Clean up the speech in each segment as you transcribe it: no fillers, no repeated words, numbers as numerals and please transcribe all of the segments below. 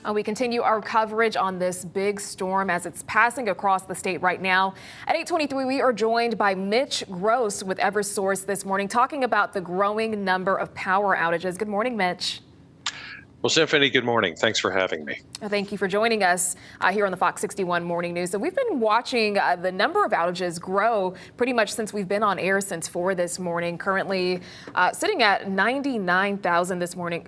We continue our coverage on this big storm as it's passing across the state right now. At 8:23, we are joined by Mitch Gross with Eversource this morning, talking about the growing number of power outages. Good morning, Mitch. Well, Symphony, good morning. Thanks for having me. Thank you for joining us here on the Fox 61 Morning News. So we've been watching the number of outages grow pretty much since we've been on air since 4 this morning, currently sitting at 99,000 this morning.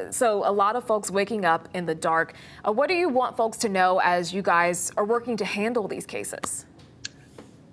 So a lot of folks waking up in the dark. What do you want folks to know as you guys are working to handle these cases?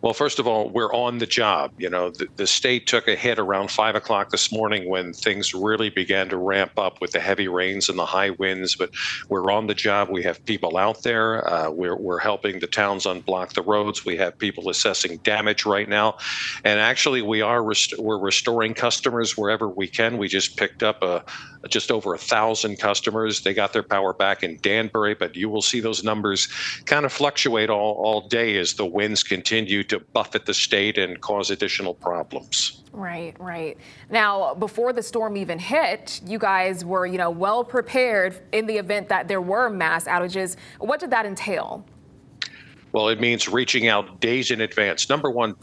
Well, first of all, we're on the job. You know, the state took a hit around 5 o'clock this morning when things really began to ramp up with the heavy rains and the high winds. But we're on the job. We have people out there. We're helping the towns unblock the roads. We have people assessing damage right now. And actually, we're restoring customers wherever we can. We just picked up just over 1,000 customers. They got their power back in Danbury, but you will see those numbers kind of fluctuate all day as the winds continue to buffet the state and cause additional problems. Right. Now, before the storm even hit, you guys were, well prepared in the event that there were mass outages. What did that entail? Well, it means reaching out days in advance. Number one,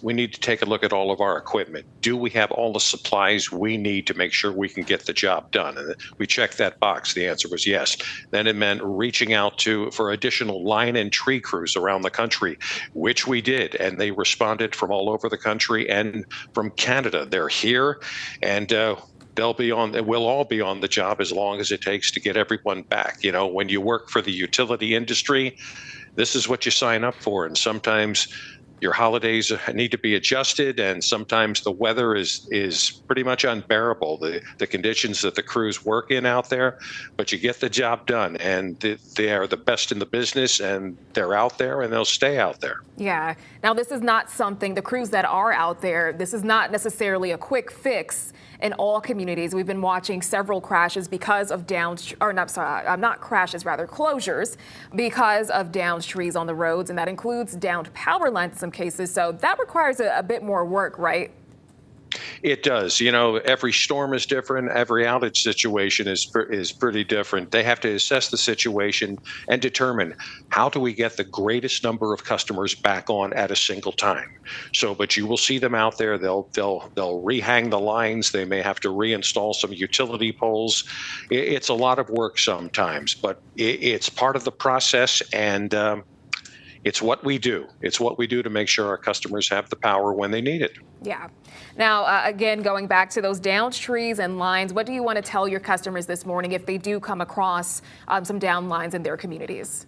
we need to take a look at all of our equipment. Do we have all the supplies we need to make sure we can get the job done? And we checked that box. The answer was yes. Then it meant reaching out for additional line and tree crews around the country, which we did. And they responded from all over the country and from Canada. They're here, and we'll all be on the job as long as it takes to get everyone back. When you work for the utility industry, this is what you sign up for. And sometimes your holidays need to be adjusted, and sometimes the weather is pretty much unbearable, the conditions that the crews work in out there, but you get the job done, and they are the best in the business, and they're out there and they'll stay out there. Yeah. Now, this is not something, the crews that are out there, this is not necessarily a quick fix in all communities. We've been watching several crashes because of closures because of downed trees on the roads, and that includes downed power lines in some cases. So that requires a bit more work, right? It does. Every storm is different. Every outage situation is pretty different. They have to assess the situation and determine how do we get the greatest number of customers back on at a single time. But you will see them out there. They'll rehang the lines. They may have to reinstall some utility poles. It's a lot of work sometimes, but it's part of the process, and it's what we do. It's what we do to make sure our customers have the power when they need it. Yeah. Now, again, going back to those downed trees and lines, what do you want to tell your customers this morning if they do come across some downed lines in their communities?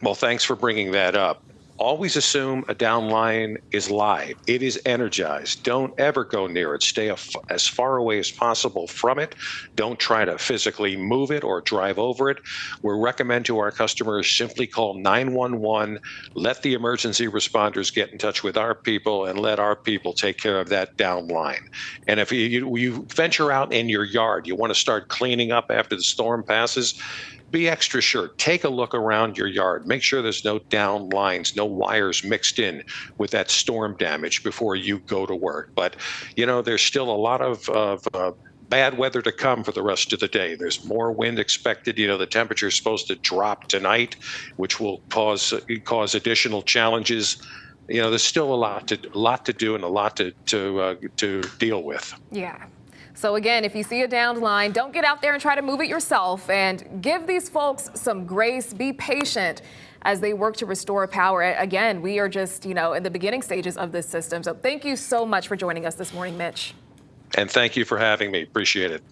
Well, thanks for bringing that up. Always assume a down line is live. It is energized. Don't ever go near it. Stay as far away as possible from it. Don't try to physically move it or drive over it. We recommend to our customers simply call 911, let the emergency responders get in touch with our people, and let our people take care of that down line. And if you venture out in your yard, you want to start cleaning up after the storm passes, be extra sure. Take a look around your yard. Make sure there's no down lines, no wires mixed in with that storm damage before you go to work. But, there's still a lot of bad weather to come for the rest of the day. There's more wind expected. The temperature is supposed to drop tonight, which will cause additional challenges. There's still a lot to do and a lot to deal with. Yeah. So again, if you see a downed line, don't get out there and try to move it yourself, and give these folks some grace. Be patient as they work to restore power. Again, we are just, in the beginning stages of this system. So thank you so much for joining us this morning, Mitch. And thank you for having me. Appreciate it.